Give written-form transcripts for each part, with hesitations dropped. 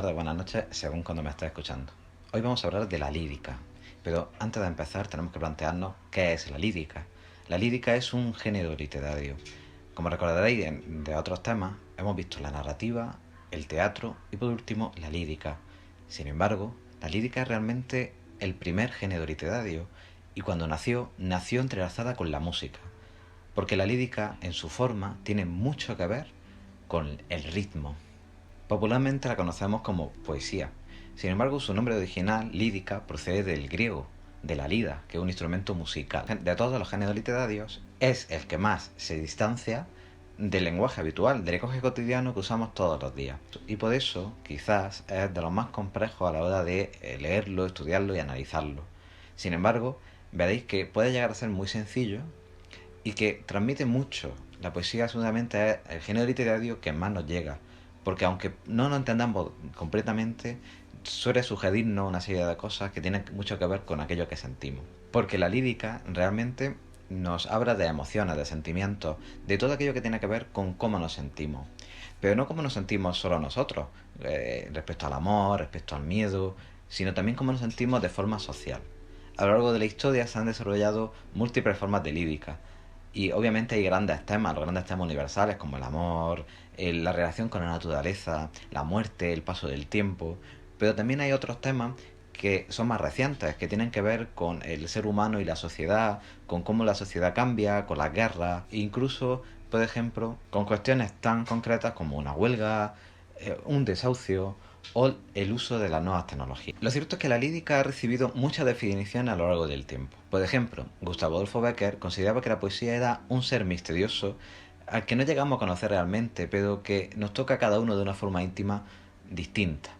tardes, buenas noches, según cuando me estés escuchando. Hoy vamos a hablar de la lírica, pero antes de empezar tenemos que plantearnos qué es la lírica. La lírica es un género literario. Como recordaréis de otros temas, hemos visto la narrativa, el teatro y por último la lírica. Sin embargo, la lírica es realmente el primer género literario y cuando nació entrelazada con la música, porque la lírica en su forma tiene mucho que ver con el ritmo. Popularmente la conocemos como poesía. Sin embargo, su nombre original, lírica, procede del griego, de la lira, que es un instrumento musical. De todos los géneros literarios, es el que más se distancia del lenguaje habitual, del lenguaje cotidiano que usamos todos los días. Y por eso, quizás, es de los más complejos a la hora de leerlo, estudiarlo y analizarlo. Sin embargo, veréis que puede llegar a ser muy sencillo y que transmite mucho. La poesía seguramente es el género literario que más nos llega, porque aunque no lo entendamos completamente, suele sugerirnos una serie de cosas que tienen mucho que ver con aquello que sentimos. Porque la lírica realmente nos habla de emociones, de sentimientos, de todo aquello que tiene que ver con cómo nos sentimos. Pero no cómo nos sentimos solo nosotros, respecto al amor, respecto al miedo, sino también cómo nos sentimos de forma social. A lo largo de la historia se han desarrollado múltiples formas de lírica, y obviamente hay grandes temas, los grandes temas universales como el amor, la relación con la naturaleza, la muerte, el paso del tiempo, pero también hay otros temas que son más recientes, que tienen que ver con el ser humano y la sociedad, con cómo la sociedad cambia, con las guerras, e incluso, por ejemplo, con cuestiones tan concretas como una huelga, un desahucio o el uso de las nuevas tecnologías. Lo cierto es que la lírica ha recibido muchas definiciones a lo largo del tiempo. Por ejemplo, Gustavo Adolfo Bécquer consideraba que la poesía era un ser misterioso al que no llegamos a conocer realmente, pero que nos toca a cada uno de una forma íntima distinta.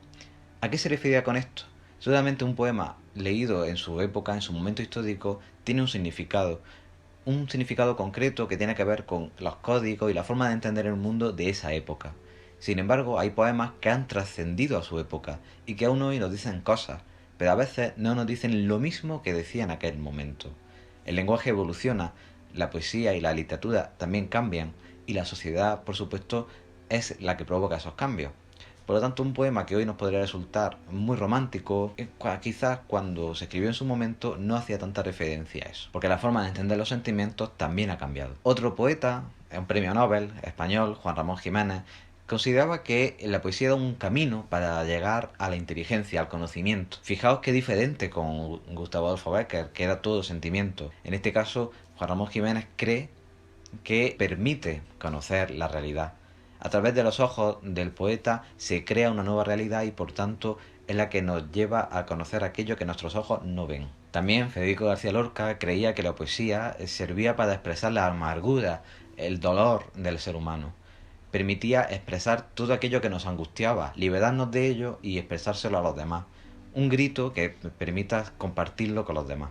¿A qué se refería con esto? Seguramente un poema leído en su época, en su momento histórico, tiene un significado concreto que tiene que ver con los códigos y la forma de entender el mundo de esa época. Sin embargo, hay poemas que han trascendido a su época y que aún hoy nos dicen cosas, pero a veces no nos dicen lo mismo que decían en aquel momento. El lenguaje evoluciona, la poesía y la literatura también cambian y la sociedad, por supuesto, es la que provoca esos cambios. Por lo tanto, un poema que hoy nos podría resultar muy romántico, quizás cuando se escribió en su momento no hacía tanta referencia a eso, porque la forma de entender los sentimientos también ha cambiado. Otro poeta, un premio Nobel español, Juan Ramón Jiménez, consideraba que la poesía era un camino para llegar a la inteligencia, al conocimiento. Fijaos qué diferente con Gustavo Adolfo Bécquer, que era todo sentimiento. En este caso, Juan Ramón Jiménez cree que permite conocer la realidad. A través de los ojos del poeta se crea una nueva realidad y por tanto es la que nos lleva a conocer aquello que nuestros ojos no ven. También Federico García Lorca creía que la poesía servía para expresar la amargura, el dolor del ser humano. Permitía expresar todo aquello que nos angustiaba, liberarnos de ello y expresárselo a los demás. Un grito que permita compartirlo con los demás.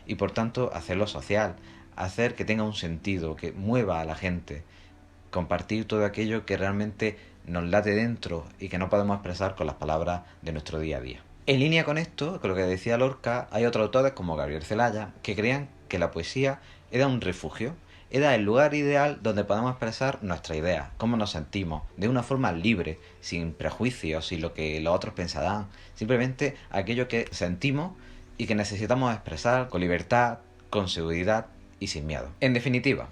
Y por tanto hacerlo social, hacer que tenga un sentido, que mueva a la gente, compartir todo aquello que realmente nos late dentro y que no podemos expresar con las palabras de nuestro día a día. En línea con esto, con lo que decía Lorca, hay otros autores como Gabriel Celaya que creían que la poesía era un refugio, era el lugar ideal donde podemos expresar nuestras ideas, cómo nos sentimos, de una forma libre, sin prejuicios, sin lo que los otros pensarán, simplemente aquello que sentimos y que necesitamos expresar con libertad, con seguridad y sin miedo. En definitiva,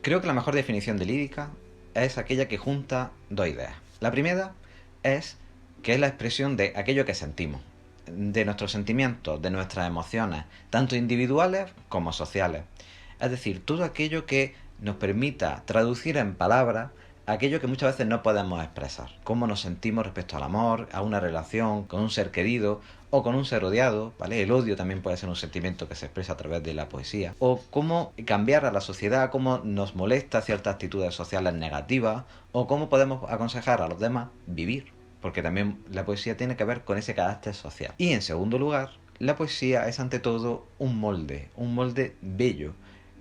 creo que la mejor definición de lírica es aquella que junta dos ideas. La primera es que es la expresión de aquello que sentimos, de nuestros sentimientos, de nuestras emociones, tanto individuales como sociales. Es decir, todo aquello que nos permita traducir en palabras aquello que muchas veces no podemos expresar. Cómo nos sentimos respecto al amor, a una relación, con un ser querido o con un ser odiado, ¿vale? El odio también puede ser un sentimiento que se expresa a través de la poesía. O cómo cambiar a la sociedad, cómo nos molesta ciertas actitudes sociales negativas o cómo podemos aconsejar a los demás vivir. Porque también la poesía tiene que ver con ese carácter social. Y en segundo lugar, la poesía es ante todo un molde bello,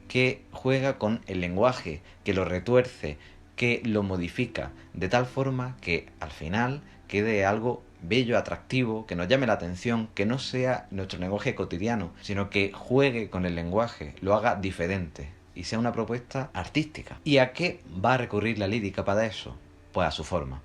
que juega con el lenguaje, que lo retuerce, que lo modifica, de tal forma que al final quede algo bello, atractivo, que nos llame la atención, que no sea nuestro lenguaje cotidiano, sino que juegue con el lenguaje, lo haga diferente y sea una propuesta artística. ¿Y a qué va a recurrir la lírica para eso? Pues a su forma.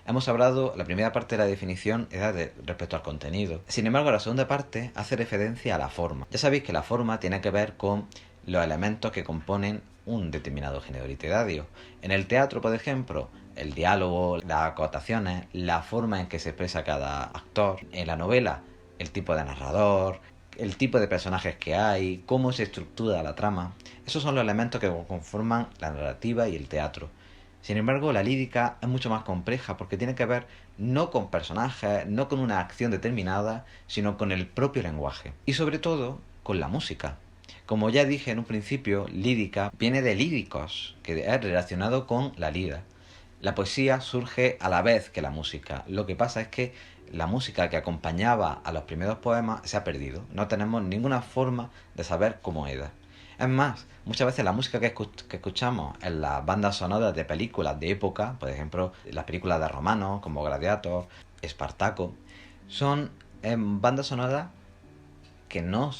Hemos hablado, la primera parte de la definición era respecto al contenido. Sin embargo, la segunda parte hace referencia a la forma. Ya sabéis que la forma tiene que ver con los elementos que componen un determinado género literario. En el teatro, por ejemplo, el diálogo, las acotaciones, la forma en que se expresa cada actor. En la novela, el tipo de narrador, el tipo de personajes que hay, cómo se estructura la trama. Esos son los elementos que conforman la narrativa y el teatro. Sin embargo, la lírica es mucho más compleja porque tiene que ver no con personajes, no con una acción determinada, sino con el propio lenguaje. Y sobre todo, con la música. Como ya dije en un principio, lírica viene de líricos, que es relacionado con la lira. La poesía surge a la vez que la música. Lo que pasa es que la música que acompañaba a los primeros poemas se ha perdido. No tenemos ninguna forma de saber cómo era. Es más, muchas veces la música que escuchamos en las bandas sonoras de películas de época, por ejemplo, las películas de romanos como Gladiator, Espartaco, son bandas sonoras que no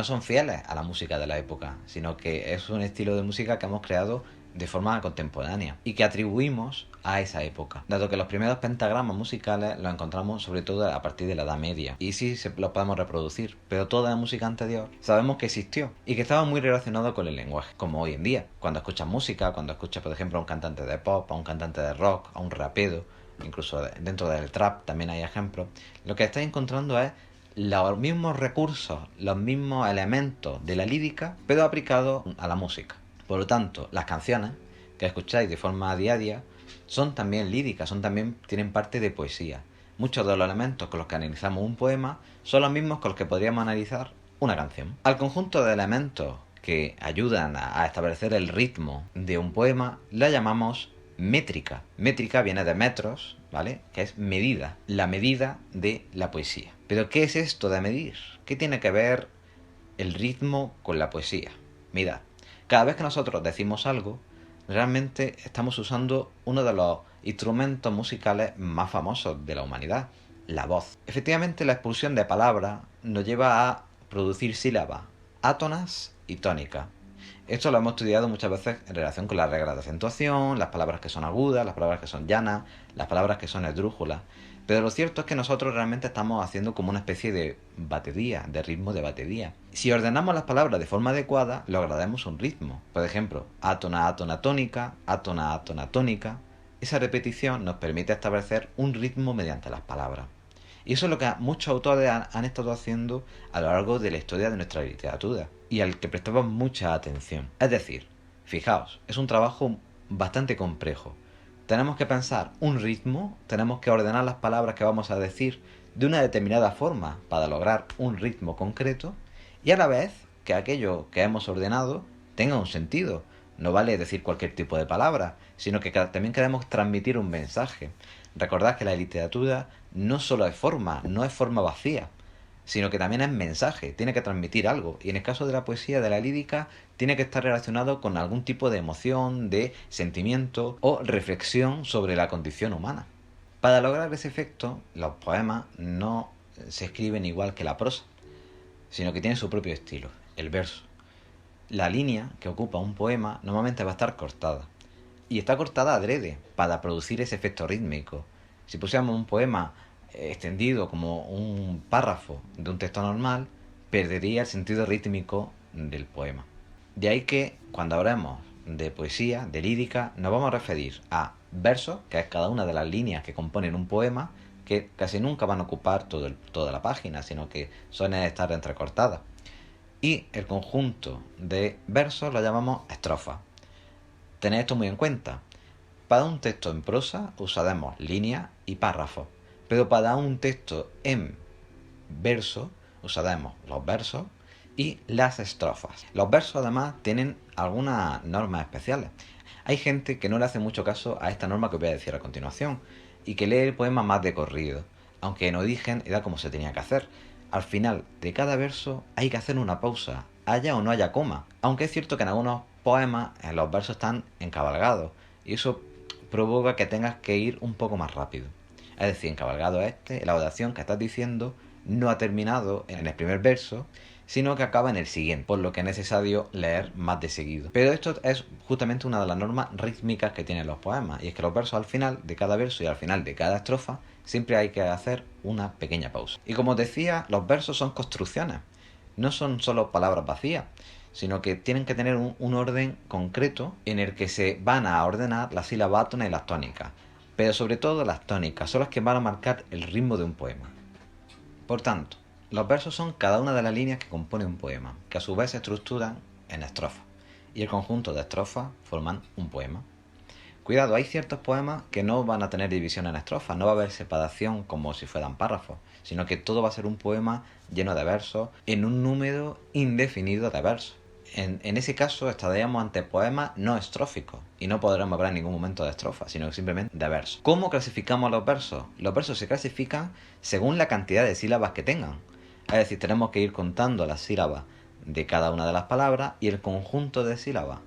son fieles a la música de la época, sino que es un estilo de música que hemos creado de forma contemporánea y que atribuimos a esa época, dado que los primeros pentagramas musicales los encontramos sobre todo a partir de la Edad Media y sí los podemos reproducir, pero toda la música anterior sabemos que existió y que estaba muy relacionado con el lenguaje, como hoy en día. Cuando escuchas música, cuando escuchas por ejemplo a un cantante de pop, a un cantante de rock, a un rapero, incluso dentro del trap también hay ejemplos, lo que estáis encontrando es los mismos recursos, los mismos elementos de la lírica, pero aplicados a la música. Por lo tanto, las canciones que escucháis de forma diaria son también líricas, tienen parte de poesía. Muchos de los elementos con los que analizamos un poema son los mismos con los que podríamos analizar una canción. Al conjunto de elementos que ayudan a establecer el ritmo de un poema la llamamos métrica. Métrica viene de metros, ¿vale? Que es medida, la medida de la poesía. Pero ¿qué es esto de medir? ¿Qué tiene que ver el ritmo con la poesía? Mirad, cada vez que nosotros decimos algo, realmente estamos usando uno de los instrumentos musicales más famosos de la humanidad, la voz. Efectivamente, la expulsión de palabras nos lleva a producir sílabas átonas y tónicas. Esto lo hemos estudiado muchas veces en relación con las reglas de acentuación, las palabras que son agudas, las palabras que son llanas, las palabras que son esdrújulas. Pero lo cierto es que nosotros realmente estamos haciendo como una especie de batería, de ritmo de batería. Si ordenamos las palabras de forma adecuada, lograremos un ritmo. Por ejemplo, átona, átona, tónica, átona, átona, tónica. Esa repetición nos permite establecer un ritmo mediante las palabras. Y eso es lo que muchos autores han estado haciendo a lo largo de la historia de nuestra literatura y al que prestamos mucha atención. Es decir, fijaos, es un trabajo bastante complejo. Tenemos que pensar un ritmo, tenemos que ordenar las palabras que vamos a decir de una determinada forma para lograr un ritmo concreto y a la vez que aquello que hemos ordenado tenga un sentido. No vale decir cualquier tipo de palabra, sino que también queremos transmitir un mensaje. Recordad que la literatura no solo es forma, no es forma vacía, sino que también es mensaje, tiene que transmitir algo. Y en el caso de la poesía, de la lírica, tiene que estar relacionado con algún tipo de emoción, de sentimiento o reflexión sobre la condición humana. Para lograr ese efecto, los poemas no se escriben igual que la prosa, sino que tienen su propio estilo, el verso. La línea que ocupa un poema normalmente va a estar cortada. Y está cortada adrede para producir ese efecto rítmico. Si pusiéramos un poema extendido como un párrafo de un texto normal, perdería el sentido rítmico del poema. De ahí que cuando hablemos de poesía, de lírica, nos vamos a referir a versos, que es cada una de las líneas que componen un poema, que casi nunca van a ocupar toda la página, sino que suelen estar entrecortadas. Y el conjunto de versos lo llamamos estrofa. Tened esto muy en cuenta. Para un texto en prosa usaremos líneas y párrafos, pero para un texto en verso usaremos los versos y las estrofas. Los versos además tienen algunas normas especiales. Hay gente que no le hace mucho caso a esta norma que os voy a decir a continuación y que lee el poema más de corrido, aunque en origen era como se tenía que hacer. Al final de cada verso hay que hacer una pausa, haya o no haya coma, aunque es cierto que en algunos poemas los versos están encabalgados y eso provoca que tengas que ir un poco más rápido. Es decir, encabalgado la oración que estás diciendo no ha terminado en el primer verso, sino que acaba en el siguiente, por lo que es necesario leer más de seguido. Pero esto es justamente una de las normas rítmicas que tienen los poemas, y es que los versos al final de cada verso y al final de cada estrofa siempre hay que hacer una pequeña pausa. Y como os decía, los versos son construcciones, no son solo palabras vacías, sino que tienen que tener un orden concreto en el que se van a ordenar las sílabas átonas y las tónicas, pero sobre todo las tónicas son las que van a marcar el ritmo de un poema. Por tanto, los versos son cada una de las líneas que compone un poema, que a su vez se estructuran en estrofas, y el conjunto de estrofas forman un poema. Cuidado, hay ciertos poemas que no van a tener división en estrofas, no va a haber separación como si fueran párrafos, sino que todo va a ser un poema lleno de versos en un número indefinido de versos. En ese caso estaríamos ante poemas no estróficos y no podremos hablar en ningún momento de estrofas, sino simplemente de versos. ¿Cómo clasificamos los versos? Los versos se clasifican según la cantidad de sílabas que tengan. Es decir, tenemos que ir contando las sílabas de cada una de las palabras y el conjunto de sílabas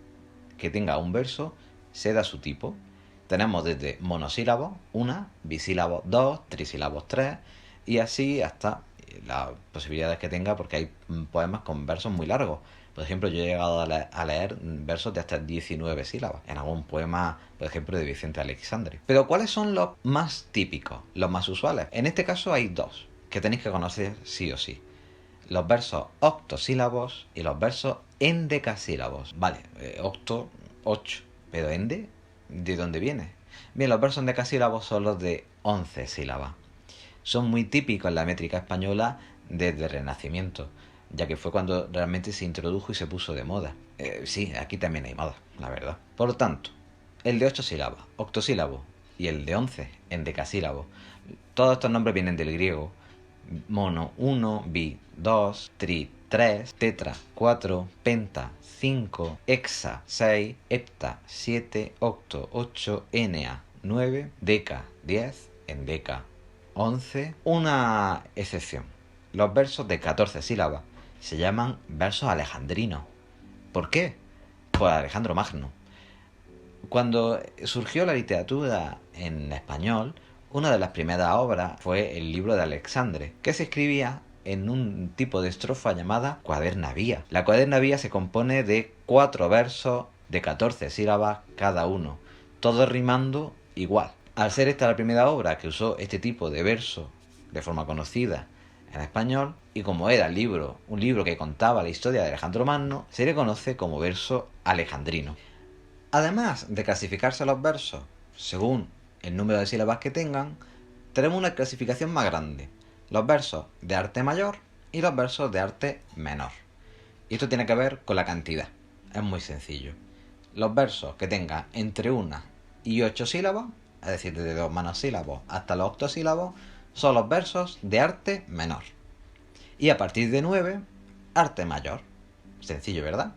que tenga un verso se da su tipo. Tenemos desde monosílabos, 1, bisílabos, 2, trisílabos, 3, y así hasta las posibilidades que tenga, porque hay poemas con versos muy largos. Por ejemplo, yo he llegado a leer versos de hasta 19 sílabas en algún poema, por ejemplo, de Vicente Aleixandre. Pero ¿cuáles son los más típicos, los más usuales? En este caso hay dos que tenéis que conocer sí o sí: los versos octosílabos y los versos endecasílabos. Vale, octo, 8, pero ende, ¿de dónde viene? Bien, los versos endecasílabos son los de 11 sílabas. Son muy típicos en la métrica española desde el Renacimiento, ya que fue cuando realmente se introdujo y se puso de moda. Sí, aquí también hay moda, la verdad. Por lo tanto, el de 8 sílabas, octosílabo, y el de 11, endecasílabo, todos estos nombres vienen del griego: mono 1, bi 2, tri 3, tetra 4, penta 5, hexa 6, hepta 7, octo 8, enea 9, deca 10, endeca 11. Una excepción: los versos de 14 sílabas se llaman versos alejandrinos. ¿Por qué? Pues Alejandro Magno. Cuando surgió la literatura en español, una de las primeras obras fue el libro de Alexandre, que se escribía en un tipo de estrofa llamada cuaderna vía. La cuaderna vía se compone de 4 versos de 14 sílabas cada uno, todos rimando igual. Al ser esta la primera obra que usó este tipo de verso de forma conocida en español, y como era un libro que contaba la historia de Alejandro Magno, se le conoce como verso alejandrino. Además de clasificarse los versos según el número de sílabas que tengan, tenemos una clasificación más grande: los versos de arte mayor y los versos de arte menor. Y esto tiene que ver con la cantidad. Es muy sencillo. Los versos que tengan entre 1 y 8 sílabas, es decir, desde los monosílabos hasta los octosílabos, son los versos de arte menor. Y a partir de 9, arte mayor. Sencillo, ¿verdad?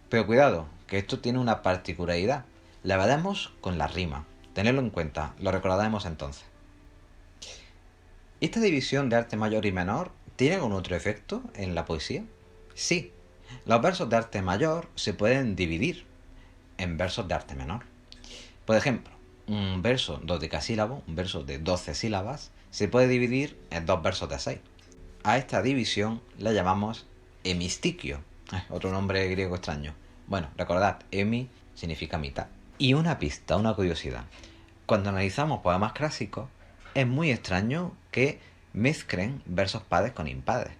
Pero cuidado, que esto tiene una particularidad. La veremos con la rima. Tenedlo en cuenta, lo recordaremos entonces. ¿Esta división de arte mayor y menor tiene algún otro efecto en la poesía? Sí, los versos de arte mayor se pueden dividir en versos de arte menor. Por ejemplo, un verso dodecasílabo, un verso de 12 sílabas, se puede dividir en 2 versos de 6. A esta división la llamamos hemistiquio, otro nombre griego extraño. Bueno, recordad, hemi significa mitad. Y una pista, una curiosidad: cuando analizamos poemas clásicos, es muy extraño que mezclen versos pares con impares.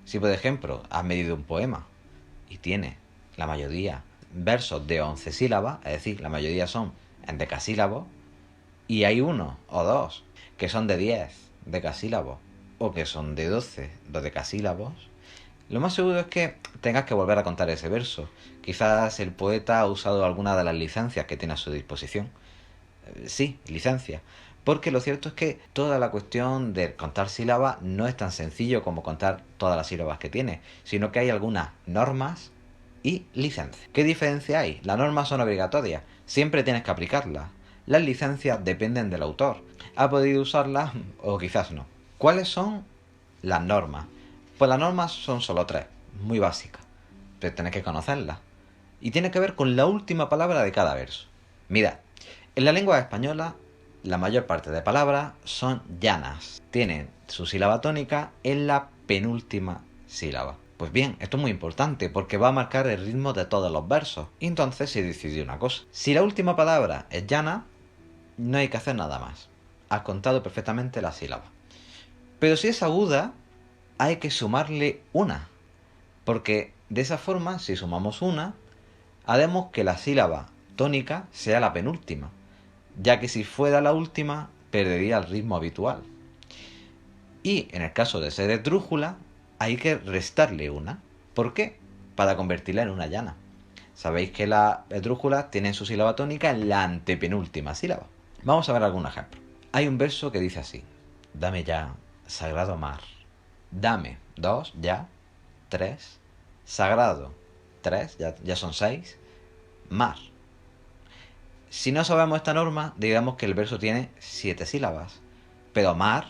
Si por ejemplo has medido un poema y tiene la mayoría versos de 11 sílabas, es decir, la mayoría son en decasílabos, y hay uno o dos que son de 10 decasílabos o que son de 12 dodecasílabos, lo más seguro es que tengas que volver a contar ese verso. Quizás el poeta ha usado alguna de las licencias que tiene a su disposición. Sí, licencias. Porque lo cierto es que toda la cuestión de contar sílabas no es tan sencillo como contar todas las sílabas que tiene, sino que hay algunas normas y licencias. ¿Qué diferencia hay? Las normas son obligatorias, siempre tienes que aplicarlas. Las licencias dependen del autor. Ha podido usarlas o quizás no. ¿Cuáles son las normas? Pues las normas son solo 3, muy básicas, pero tenés que conocerlas. Y tiene que ver con la última palabra de cada verso. Mirad, en la lengua española la mayor parte de palabras son llanas. Tienen su sílaba tónica en la penúltima sílaba. Pues bien, esto es muy importante porque va a marcar el ritmo de todos los versos. Y entonces se decidió una cosa. Si la última palabra es llana, no hay que hacer nada más. Has contado perfectamente la sílaba. Pero si es aguda, hay que sumarle una. Porque de esa forma, si sumamos una, haremos que la sílaba tónica sea la penúltima, ya que si fuera la última, perdería el ritmo habitual. Y en el caso de ser esdrújula, hay que restarle una. ¿Por qué? Para convertirla en una llana. Sabéis que las esdrújulas tienen su sílaba tónica en la antepenúltima sílaba. Vamos a ver algún ejemplo. Hay un verso que dice así: dame ya, sagrado mar. Dame, 2, ya, 3. Sagrado, 3, ya son 6. Mar. Si no sabemos esta norma, digamos que el verso tiene 7 sílabas. Pero mar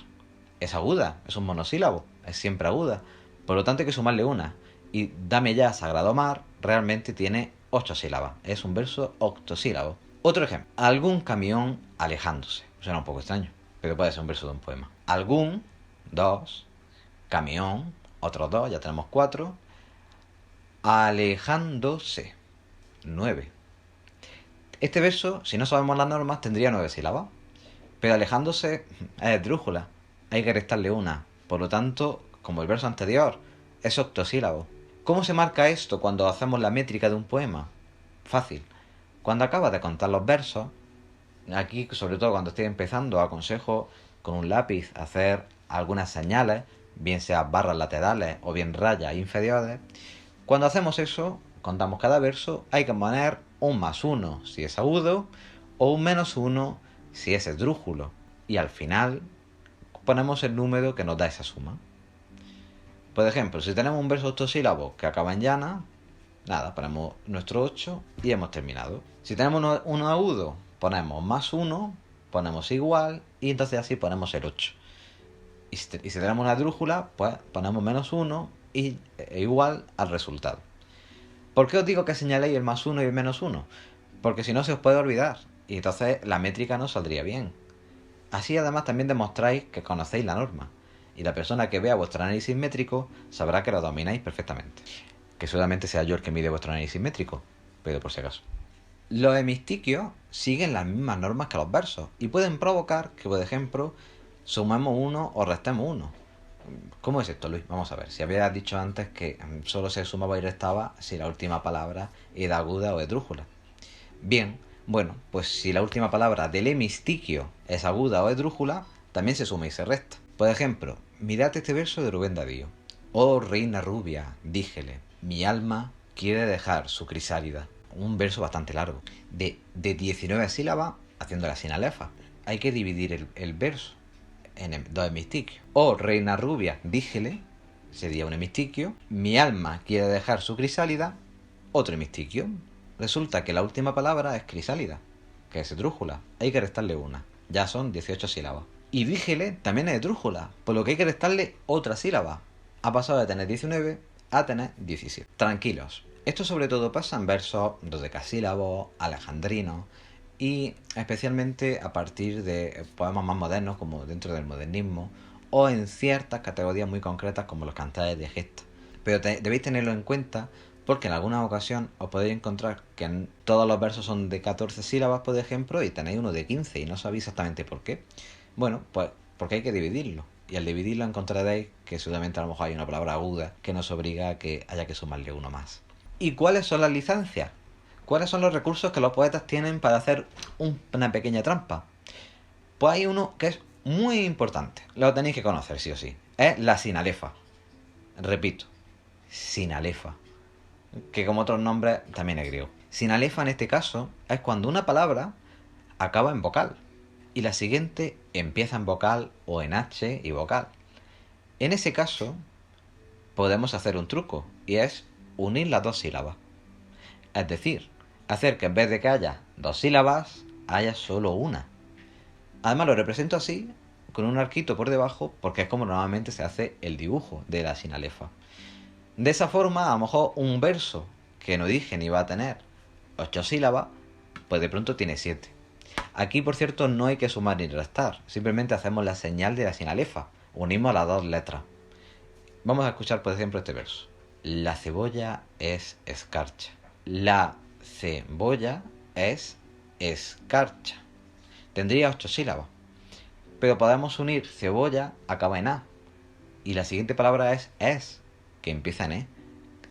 es aguda, es un monosílabo, es siempre aguda. Por lo tanto hay que sumarle una. Y dame ya, sagrado mar, realmente tiene 8 sílabas. Es un verso octosílabo. Otro ejemplo. Algún camión alejándose. Suena un poco extraño, pero puede ser un verso de un poema. Algún, 2. Camión, otros 2, ya tenemos 4. Alejándose, 9. Este verso, si no sabemos las normas, tendría 9 sílabas. Pero alejándose es esdrújula. Hay que restarle una. Por lo tanto, como el verso anterior, es octosílabo. ¿Cómo se marca esto cuando hacemos la métrica de un poema? Fácil. Cuando acabas de contar los versos, aquí, sobre todo cuando estoy empezando, aconsejo con un lápiz hacer algunas señales, bien sean barras laterales o bien rayas inferiores. Cuando hacemos eso, contamos cada verso, hay que poner un +1 si es agudo o un -1 si es esdrújulo. Y al final ponemos el número que nos da esa suma. Por ejemplo, si tenemos un verso octosílabo que acaba en llana, nada, ponemos nuestro 8 y hemos terminado. Si tenemos uno agudo, ponemos +1, ponemos igual y entonces así ponemos el 8. Y si tenemos una esdrújula, pues ponemos -1 y igual al resultado. ¿Por qué os digo que señaléis el +1 y el -1? Porque si no se os puede olvidar y entonces la métrica no saldría bien. Así además también demostráis que conocéis la norma y la persona que vea vuestro análisis métrico sabrá que lo domináis perfectamente. Que seguramente sea yo el que mide vuestro análisis métrico, pero por si acaso. Los hemistiquios siguen las mismas normas que los versos y pueden provocar que, por ejemplo, sumemos 1 o restemos 1. ¿Cómo es esto, Luis? Vamos a ver. Si habías dicho antes que solo se sumaba y restaba si la última palabra era aguda o esdrújula. Bien, bueno, pues si la última palabra del hemistiquio es aguda o esdrújula, también se suma y se resta. Por ejemplo, mirad este verso de Rubén Darío. Oh reina rubia, díjele, mi alma quiere dejar su crisálida. Un verso bastante largo, de 19 sílabas, haciéndola sin alefa. Hay que dividir el verso en 2 hemistiquios. Oh reina rubia, díjele, sería un hemistiquio. Mi alma quiere dejar su crisálida, otro hemistiquio. Resulta que la última palabra es crisálida, que es esdrújula. Hay que restarle una. Ya son 18 sílabas. Y díjele también es esdrújula, por lo que hay que restarle otra sílaba. Ha pasado de tener 19 a tener 17. Tranquilos. Esto sobre todo pasa en versos dodecasílabos, alejandrinos y especialmente a partir de poemas más modernos como dentro del modernismo o en ciertas categorías muy concretas como los cantares de gesta. Pero debéis tenerlo en cuenta porque en alguna ocasión os podéis encontrar que todos los versos son de 14 sílabas, por ejemplo, y tenéis uno de 15 y no sabéis exactamente por qué. Bueno, pues porque hay que dividirlo. Y al dividirlo encontraréis que seguramente a lo mejor hay una palabra aguda que nos obliga a que haya que sumarle uno más. ¿Y cuáles son las licencias? ¿Cuáles son los recursos que los poetas tienen para hacer una pequeña trampa? Pues hay uno que es muy importante. Lo tenéis que conocer sí o sí. Es la sinalefa. Repito, sinalefa. Que como otros nombres también es griego. Sinalefa en este caso es cuando una palabra acaba en vocal y la siguiente empieza en vocal o en H y vocal. En ese caso podemos hacer un truco y es unir las 2 sílabas. Es decir, hacer que en vez de que haya 2 sílabas haya solo una. Además lo represento así con un arquito por debajo porque es como normalmente se hace el dibujo de la sinalefa. De esa forma, a lo mejor un verso que no dije ni va a tener 8 sílabas, pues de pronto tiene 7. Aquí, por cierto, no hay que sumar ni restar. Simplemente hacemos la señal de la sinalefa. Unimos las 2 letras. Vamos a escuchar, por ejemplo, este verso. La cebolla es escarcha. La cebolla es escarcha. Tendría 8 sílabas. Pero podemos unir cebolla, acaba en A. Y la siguiente palabra es, que empieza en E.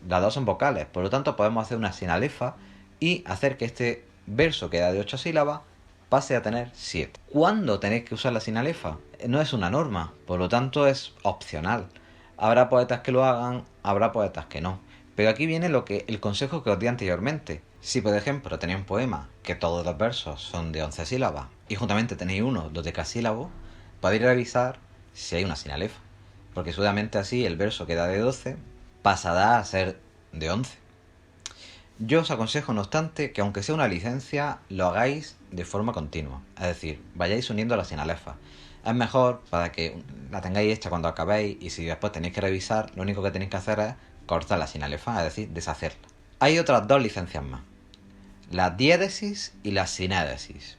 Las dos son vocales, por lo tanto podemos hacer una sinalefa y hacer que este verso que era de 8 sílabas pase a tener 7. ¿Cuándo tenéis que usar la sinalefa? No es una norma, por lo tanto es opcional. Habrá poetas que lo hagan, habrá poetas que no. Pero aquí viene el consejo que os di anteriormente. Si por ejemplo tenéis un poema que todos los versos son de 11 sílabas y juntamente tenéis uno de decasílabo, podéis revisar si hay una sinalefa. Porque seguramente así el verso que era de 12 pasará a ser de 11. Yo os aconsejo, no obstante, que aunque sea una licencia, lo hagáis de forma continua. Es decir, vayáis uniendo la sinalefa. Es mejor para que la tengáis hecha cuando acabéis y si después tenéis que revisar, lo único que tenéis que hacer es cortar la sinalefa, es decir, deshacerla. Hay otras dos licencias más. La diéresis y la sinédesis.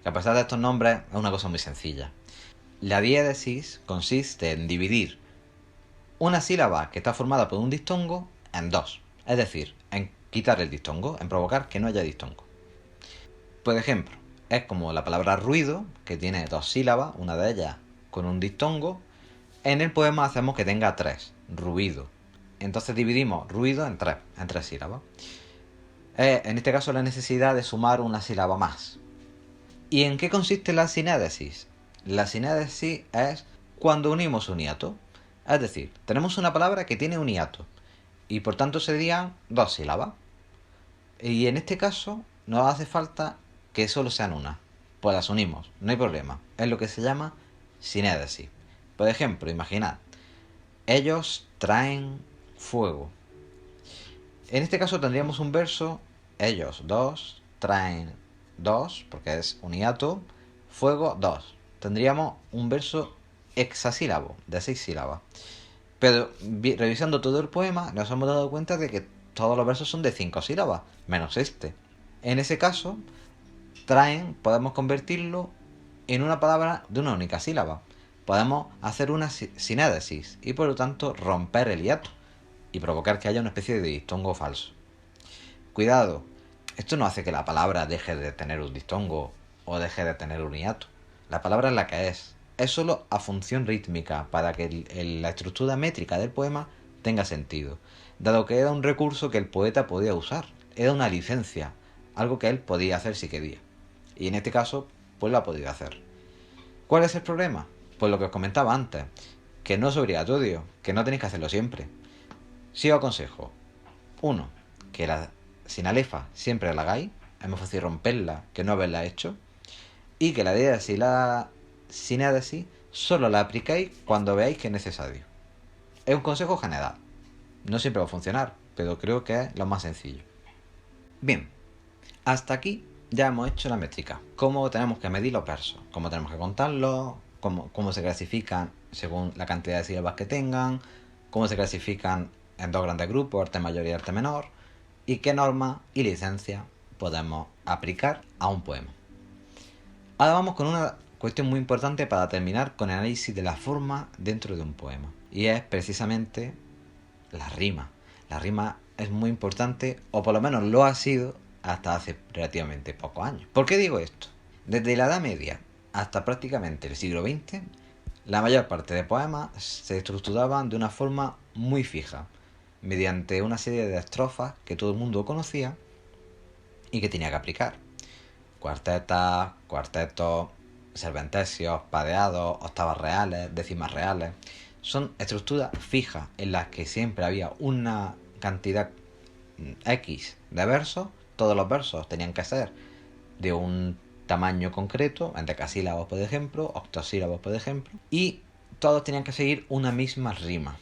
Que a pesar de estos nombres es una cosa muy sencilla. La diéresis consiste en dividir una sílaba que está formada por un diptongo en dos. Es decir, en quitar el diptongo, en provocar que no haya diptongo. Por ejemplo, es como la palabra ruido, que tiene dos sílabas, una de ellas con un diptongo. En el poema hacemos que tenga tres, ruido. Entonces dividimos ruido en tres sílabas. En este caso la necesidad de sumar una sílaba más. ¿Y en qué consiste la sinédesis? La sinédesis es cuando unimos un hiato. Es decir, tenemos una palabra que tiene un hiato y por tanto serían dos sílabas. Y en este caso nos hace falta que solo sean una. Pues las unimos, no hay problema. Es lo que se llama sinédesis. Por ejemplo, imaginad, ellos traen fuego. En este caso tendríamos un verso, ellos dos traen dos, porque es un hiato, fuego dos. Tendríamos un verso hexasílabo, de 6 sílabas. Pero revisando todo el poema nos hemos dado cuenta de que todos los versos son de 5 sílabas, menos este. En ese caso, traen podemos convertirlo en una palabra de una única sílaba. Podemos hacer una sinédesis y por lo tanto romper el hiato y provocar que haya una especie de diptongo falso. Cuidado, esto no hace que la palabra deje de tener un diptongo o deje de tener un hiato. La palabra es la que es. Es solo a función rítmica para que la estructura métrica del poema tenga sentido, dado que era un recurso que el poeta podía usar. Era una licencia, algo que él podía hacer si quería. Y en este caso, pues lo ha podido hacer. ¿Cuál es el problema? Pues lo que os comentaba antes, que no es obligatorio, que no tenéis que hacerlo siempre. Sí os aconsejo, 1. Que la sinalefa siempre la hagáis, es más fácil romperla que no haberla hecho, y que la diéresis y la sinédesis solo la aplicáis cuando veáis que es necesario. Es un consejo general, no siempre va a funcionar, pero creo que es lo más sencillo. Bien, hasta aquí ya hemos hecho la métrica, cómo tenemos que medir los versos, cómo tenemos que contarlos, cómo se clasifican según la cantidad de sílabas que tengan, cómo se clasifican en dos grandes grupos, arte mayor y arte menor, y qué normas y licencias podemos aplicar a un poema. Ahora vamos con una cuestión muy importante para terminar con el análisis de la forma dentro de un poema, y es precisamente la rima. La rima es muy importante, o por lo menos lo ha sido hasta hace relativamente pocos años. ¿Por qué digo esto? Desde la Edad Media hasta prácticamente el siglo XX, la mayor parte de poemas se estructuraban de una forma muy fija, mediante una serie de estrofas que todo el mundo conocía y que tenía que aplicar. Cuartetas, cuartetos, serventesios, padeados, octavas reales, décimas reales. Son estructuras fijas en las que siempre había una cantidad X de versos. Todos los versos tenían que ser de un tamaño concreto, en decasílabos por ejemplo, octosílabos por ejemplo, y todos tenían que seguir una misma rima.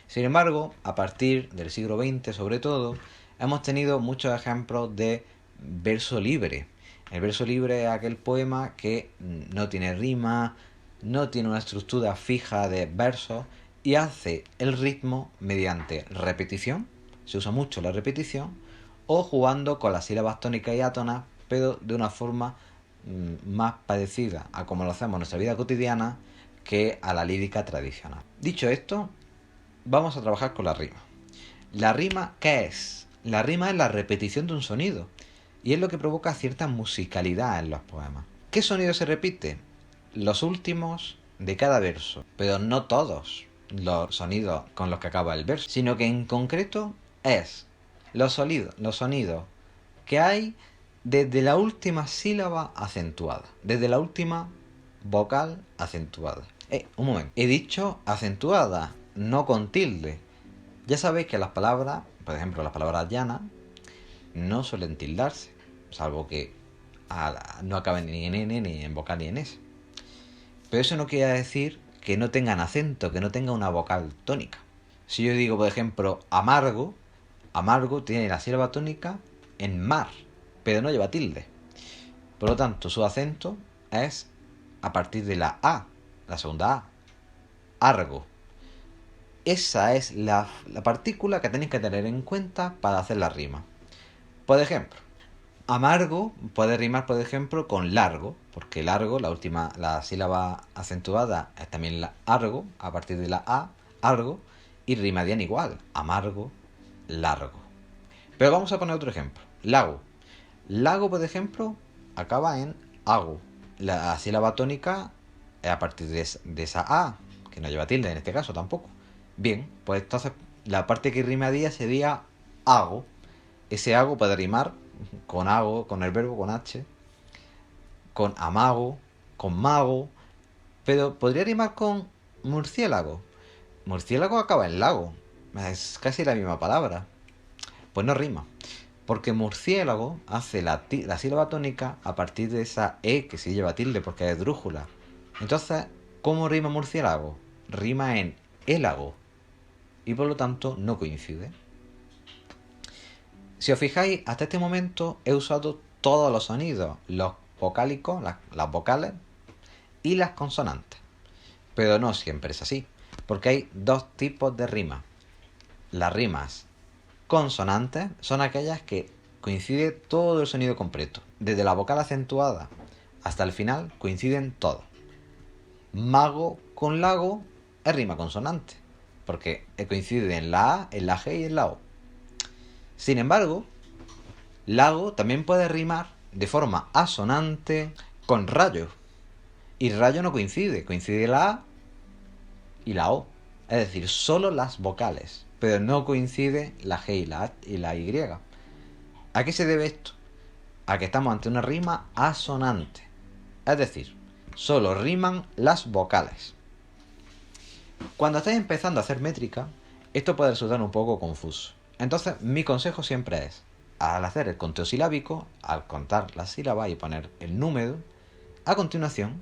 Sin embargo, a partir del siglo XX sobre todo, hemos tenido muchos ejemplos de verso libre. El verso libre es aquel poema que no tiene rima, no tiene una estructura fija de versos y hace el ritmo mediante repetición, se usa mucho la repetición, o jugando con las sílabas tónicas y átonas, pero de una forma más parecida a como lo hacemos en nuestra vida cotidiana que a la lírica tradicional. Dicho esto, vamos a trabajar con la rima. ¿La rima qué es? La rima es la repetición de un sonido y es lo que provoca cierta musicalidad en los poemas. ¿Qué sonido se repite? Los últimos de cada verso, pero no todos los sonidos con los que acaba el verso, sino que en concreto es los sonidos que hay desde la última sílaba acentuada, desde la última vocal acentuada. Un momento, he dicho acentuada, no con tilde. Ya sabéis que las palabras, por ejemplo, las palabras llanas, no suelen tildarse, salvo que no acaben ni en N, ni en vocal, ni en S. Pero eso no quiere decir que no tengan acento, que no tenga una vocal tónica. Si yo digo, por ejemplo, amargo, amargo tiene la sílaba tónica en mar, pero no lleva tilde. Por lo tanto, su acento es a partir de la A, la segunda A, argo. Esa es la partícula que tenéis que tener en cuenta para hacer la rima. Por ejemplo, amargo puede rimar, por ejemplo, con largo, porque largo, la sílaba acentuada es también la argo, a partir de la A, argo, y rimarían igual, amargo, largo. Pero vamos a poner otro ejemplo, lago. Lago, por ejemplo, acaba en ago. La sílaba tónica es a partir de esa A, que no lleva tilde en este caso tampoco. Bien, pues entonces la parte que rimaría sería hago. Ese hago puede rimar con hago, con el verbo, con H, con amago, con mago, pero podría rimar con murciélago. Murciélago acaba en lago, es casi la misma palabra. Pues no rima, porque murciélago hace la sílaba tónica a partir de esa E que sí lleva tilde porque es drújula. Entonces, ¿cómo rima murciélago? Rima en élago y por lo tanto no coincide. Si os fijáis, hasta este momento he usado todos los sonidos, los vocálicos, las vocales y las consonantes. Pero no siempre es así, porque hay dos tipos de rimas. Las rimas consonantes son aquellas que coincide todo el sonido completo. Desde la vocal acentuada hasta el final coinciden todos. Mago con lago es rima consonante, porque coincide en la A, en la G y en la O. Sin embargo, lago también puede rimar de forma asonante con rayo. Y rayo no coincide la A y la O. Es decir, solo las vocales, pero no coincide la G y la Y. ¿A qué se debe esto? A que estamos ante una rima asonante. Es decir, solo riman las vocales. Cuando estáis empezando a hacer métrica, esto puede resultar un poco confuso. Entonces, mi consejo siempre es, al hacer el conteo silábico, al contar las sílabas y poner el número, a continuación,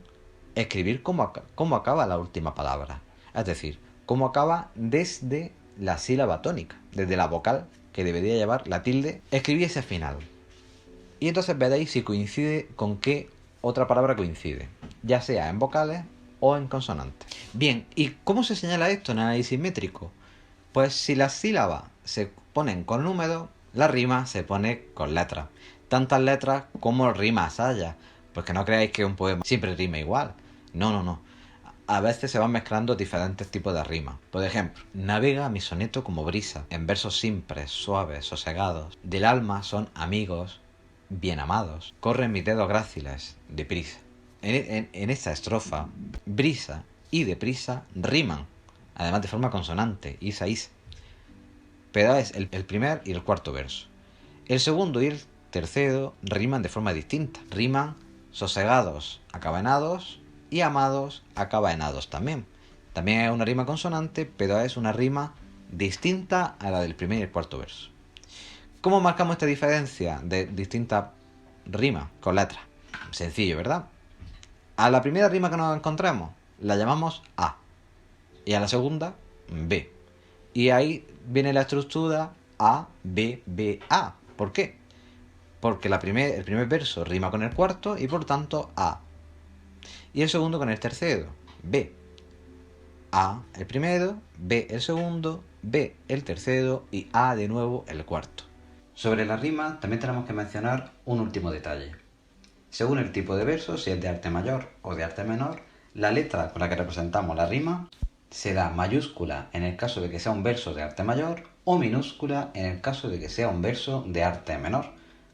escribir cómo acaba la última palabra. Es decir, cómo acaba desde la sílaba tónica, desde la vocal que debería llevar la tilde, escribí ese final. Y entonces veréis si coincide con qué otra palabra coincide, ya sea en vocales o en consonantes. Bien, ¿y cómo se señala esto en análisis métrico? Pues si las sílabas se ponen con números, la rima se pone con letras. Tantas letras como rimas haya. Pues que no creáis que un poema siempre rima igual. No. A veces se van mezclando diferentes tipos de rimas. Por ejemplo, navega mi soneto como brisa, en versos simples, suaves, sosegados. Del alma son amigos, bien amados. Corren mis dedos gráciles, deprisa. En esta estrofa, brisa y deprisa riman, además de forma consonante, isa. Pero es el primer y el cuarto verso. El segundo y el tercero riman de forma distinta. Riman sosegados, acabenados y amados, acabenados también. También es una rima consonante, pero es una rima distinta a la del primer y el cuarto verso. ¿Cómo marcamos esta diferencia de distintas rimas con letras? Sencillo, ¿verdad? A la primera rima que nos encontramos la llamamos A y a la segunda B. Y ahí viene la estructura A, B, B, A. ¿Por qué? Porque el primer verso rima con el cuarto y por tanto A. Y el segundo con el tercero, B. A el primero, B el segundo, B el tercero y A de nuevo el cuarto. Sobre la rima también tenemos que mencionar un último detalle. Según el tipo de verso, si es de arte mayor o de arte menor, la letra con la que representamos la rima se da mayúscula en el caso de que sea un verso de arte mayor o minúscula en el caso de que sea un verso de arte menor,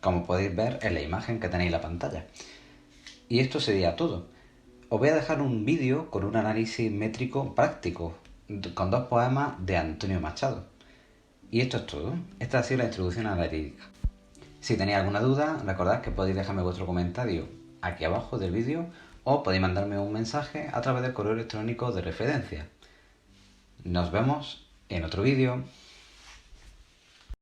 como podéis ver en la imagen que tenéis en la pantalla. Y esto sería todo. Os voy a dejar un vídeo con un análisis métrico práctico, con 2 poemas de Antonio Machado. Y esto es todo. Esta ha sido la introducción a la lírica. Si tenéis alguna duda, recordad que podéis dejarme vuestro comentario aquí abajo del vídeo o podéis mandarme un mensaje a través del correo electrónico de referencia. Nos vemos en otro vídeo.